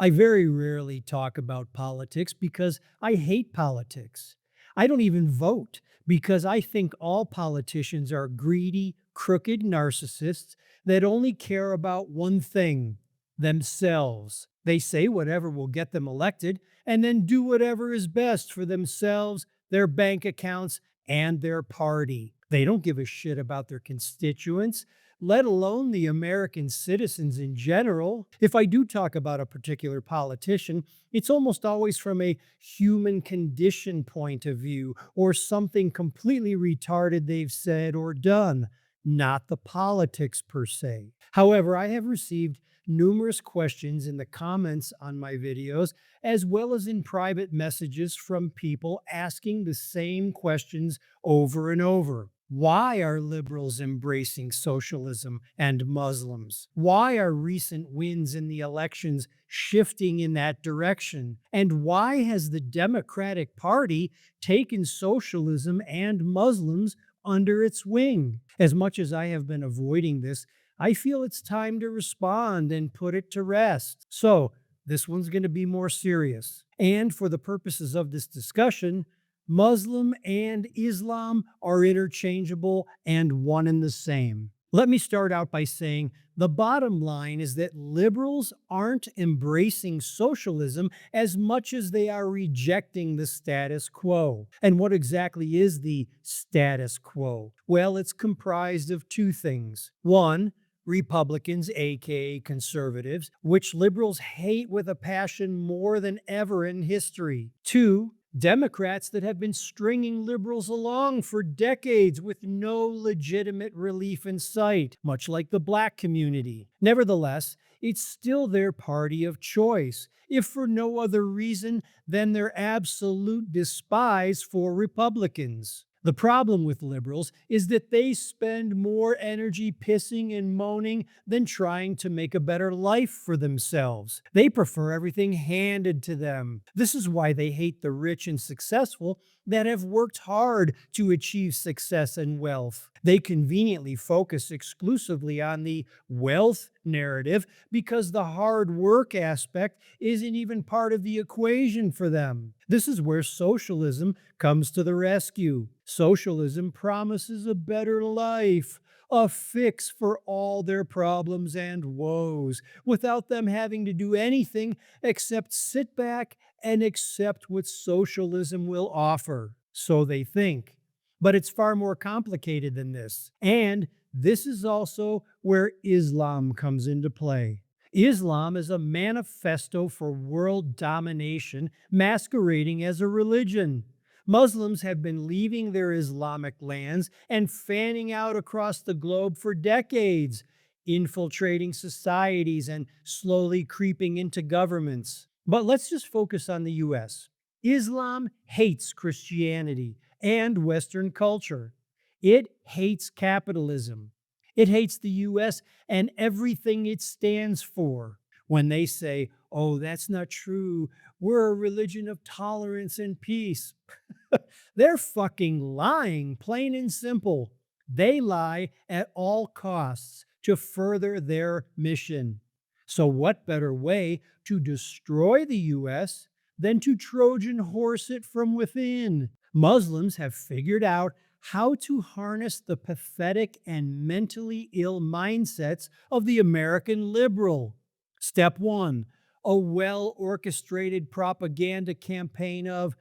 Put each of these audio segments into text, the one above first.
I very rarely talk about politics because I hate politics. I don't even vote because I think all politicians are greedy, crooked narcissists that only care about one thing: themselves. They say whatever will get them elected and then do whatever is best for themselves, their bank accounts, and their party. They don't give a shit about their constituents, let alone the American citizens in general. If I do talk about a particular politician, it's almost always from a human condition point of view or something completely retarded they've said or done, not the politics per se. However, I have received numerous questions in the comments on my videos, as well as in private messages from people asking the same questions over and over. Why are liberals embracing socialism and Muslims? Why are recent wins in the elections shifting in that direction? And why has the Democratic Party taken socialism and Muslims under its wing? As much as I have been avoiding this, I feel it's time to respond and put it to rest. So, this one's going to be more serious. And for the purposes of this discussion, Muslim and Islam are interchangeable and one and the same. Let me start out by saying the bottom line is that liberals aren't embracing socialism as much as they are rejecting the status quo. And what exactly is the status quo? Well, it's comprised of two things. One, Republicans, aka conservatives, which liberals hate with a passion more than ever in history. Two, Democrats that have been stringing liberals along for decades with no legitimate relief in sight, much like the black community. Nevertheless, it's still their party of choice, if for no other reason than their absolute despise for Republicans. The problem with liberals is that they spend more energy pissing and moaning than trying to make a better life for themselves. They prefer everything handed to them. This is why they hate the rich and successful that have worked hard to achieve success and wealth. They conveniently focus exclusively on the wealth narrative because the hard work aspect isn't even part of the equation for them. This is where socialism comes to the rescue. Socialism promises a better life, a fix for all their problems and woes, without them having to do anything except sit back and accept what socialism will offer. So they think. But it's far more complicated than this. And this is also where Islam comes into play. Islam is a manifesto for world domination masquerading as a religion. Muslims have been leaving their Islamic lands and fanning out across the globe for decades, infiltrating societies and slowly creeping into governments. But let's just focus on the US. Islam hates Christianity and Western culture. It hates capitalism. It hates the US and everything it stands for. When they say, oh, that's not true, we're a religion of tolerance and peace, they're fucking lying, plain and simple. They lie at all costs to further their mission. So, what better way to destroy the US than to Trojan horse it from within? Muslims have figured out how to harness the pathetic and mentally ill mindsets of the American liberal. Step one, a well orchestrated propaganda campaign of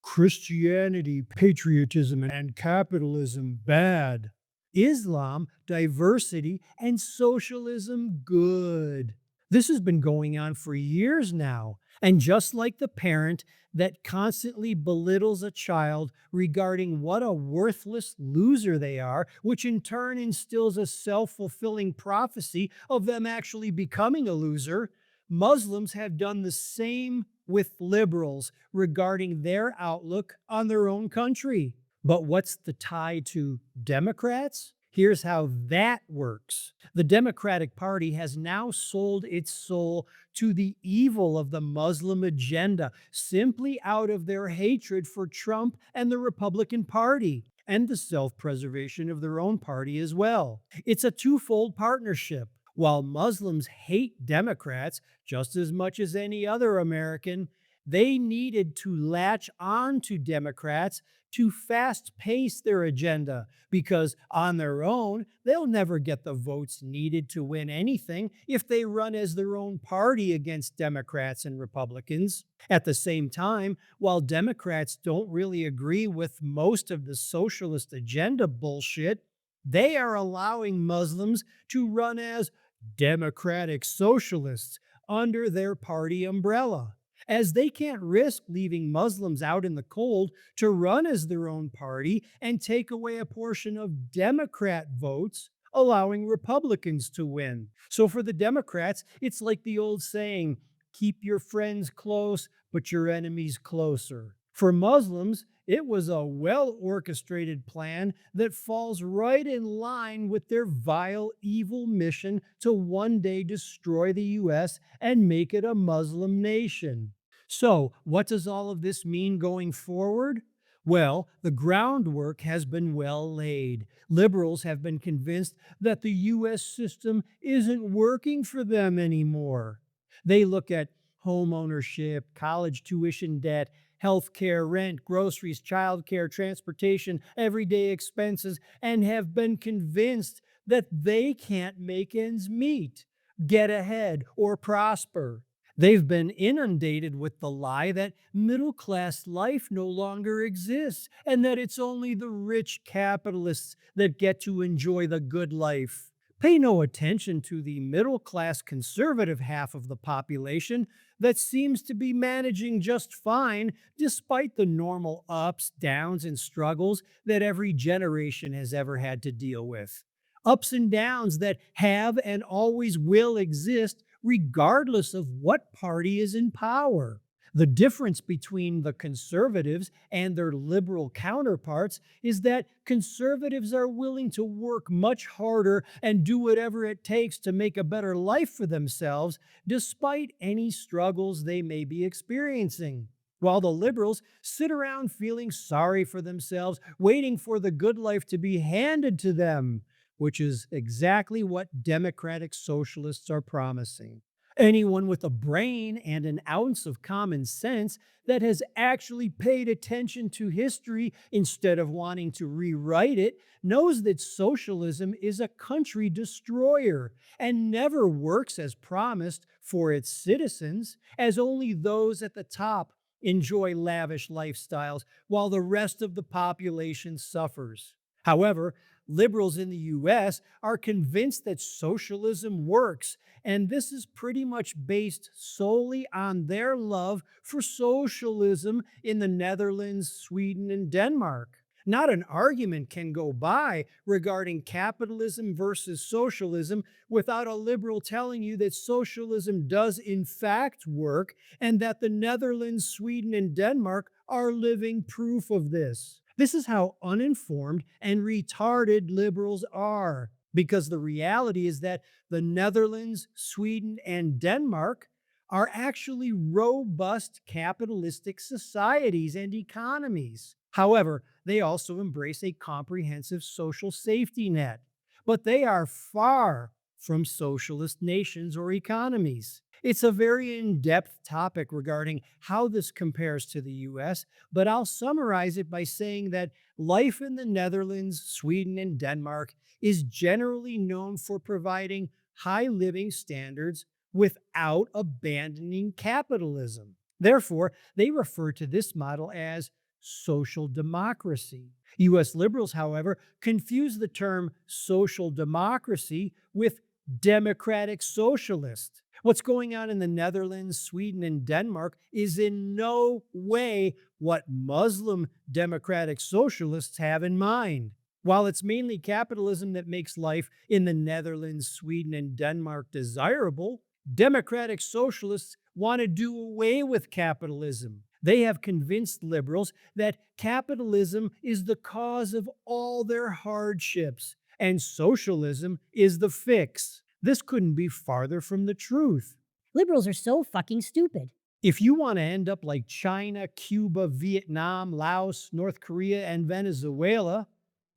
Christianity, patriotism, and capitalism bad. Islam, diversity, and socialism good. This has been going on for years now. And just like the parent that constantly belittles a child regarding what a worthless loser they are, which in turn instills a self-fulfilling prophecy of them actually becoming a loser, Muslims have done the same with liberals regarding their outlook on their own country. But what's the tie to Democrats? Here's how that works. The Democratic Party has now sold its soul to the evil of the Muslim agenda, simply out of their hatred for Trump and the Republican Party, and the self-preservation of their own party as well. It's a twofold partnership. While Muslims hate Democrats just as much as any other American, they needed to latch on to Democrats to fast pace their agenda because on their own, they'll never get the votes needed to win anything if they run as their own party against Democrats and Republicans. At the same time, while Democrats don't really agree with most of the socialist agenda bullshit, they are allowing Muslims to run as democratic socialists under their party umbrella, as they can't risk leaving Muslims out in the cold to run as their own party and take away a portion of Democrat votes, allowing Republicans to win. So for the Democrats, it's like the old saying, keep your friends close, but your enemies closer. For Muslims, it was a well orchestrated plan that falls right in line with their vile, evil mission to one day destroy the US and make it a Muslim nation. So, what does all of this mean going forward? Well, the groundwork has been well laid. Liberals have been convinced that the US system isn't working for them anymore. They look at home ownership, college tuition debt, healthcare, rent, groceries, childcare, transportation, everyday expenses, and have been convinced that they can't make ends meet, get ahead, or prosper. They've been inundated with the lie that middle class life no longer exists and that it's only the rich capitalists that get to enjoy the good life. Pay no attention to the middle class conservative half of the population that seems to be managing just fine despite the normal ups, downs, and struggles that every generation has ever had to deal with. Ups and downs that have and always will exist regardless of what party is in power. The difference between the conservatives and their liberal counterparts is that conservatives are willing to work much harder and do whatever it takes to make a better life for themselves, despite any struggles they may be experiencing. While the liberals sit around feeling sorry for themselves, waiting for the good life to be handed to them, which is exactly what democratic socialists are promising. Anyone with a brain and an ounce of common sense that has actually paid attention to history instead of wanting to rewrite it knows that socialism is a country destroyer and never works as promised for its citizens, as only those at the top enjoy lavish lifestyles while the rest of the population suffers. However, liberals in the US are convinced that socialism works, and this is pretty much based solely on their love for socialism in the Netherlands, Sweden, and Denmark. Not an argument can go by regarding capitalism versus socialism without a liberal telling you that socialism does in fact work and that the Netherlands, Sweden, and Denmark are living proof of this. This is how uninformed and retarded liberals are, because the reality is that the Netherlands, Sweden, and Denmark are actually robust capitalistic societies and economies. However, they also embrace a comprehensive social safety net. But they are far from socialist nations or economies. It's a very in depth topic regarding how this compares to the US, but I'll summarize it by saying that life in the Netherlands, Sweden, and Denmark is generally known for providing high living standards without abandoning capitalism. Therefore, they refer to this model as social democracy. US liberals, however, confuse the term social democracy with democratic socialist. What's going on in the Netherlands, Sweden, and Denmark is in no way what Muslim democratic socialists have in mind. While it's mainly capitalism that makes life in the Netherlands, Sweden, and Denmark desirable, democratic socialists want to do away with capitalism. They have convinced liberals that capitalism is the cause of all their hardships and socialism is the fix. This couldn't be farther from the truth. Liberals are so fucking stupid. If you want to end up like China, Cuba, Vietnam, Laos, North Korea, and Venezuela,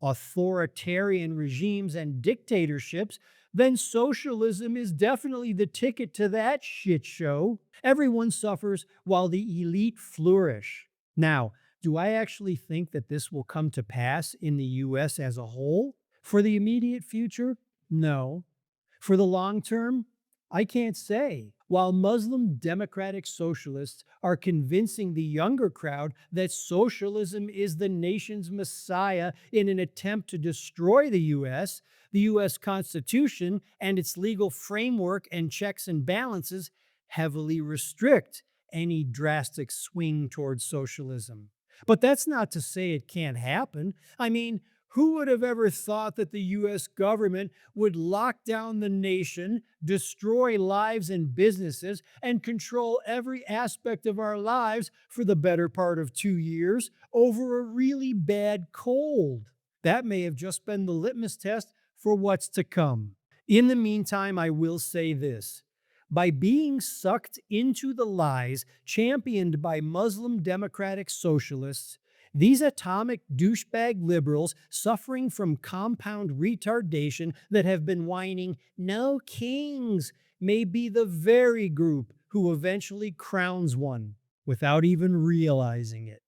authoritarian regimes and dictatorships then socialism is definitely the ticket to that shit show. Everyone suffers while the elite flourish. Now, do I actually think that this will come to pass in the US as a whole? For the immediate future? No. For the long term? I can't say. While Muslim democratic socialists are convincing the younger crowd that socialism is the nation's messiah in an attempt to destroy the US Constitution and its legal framework and checks and balances heavily restrict any drastic swing towards socialism. But that's not to say it can't happen. I mean, who would have ever thought that the US government would lock down the nation, destroy lives and businesses, and control every aspect of our lives for the better part of 2 years over a really bad cold? That may have just been the litmus test for what's to come. In the meantime, I will say this. By being sucked into the lies championed by Muslim democratic socialists, these atomic douchebag liberals suffering from compound retardation that have been whining, "No kings," may be the very group who eventually crowns one without even realizing it.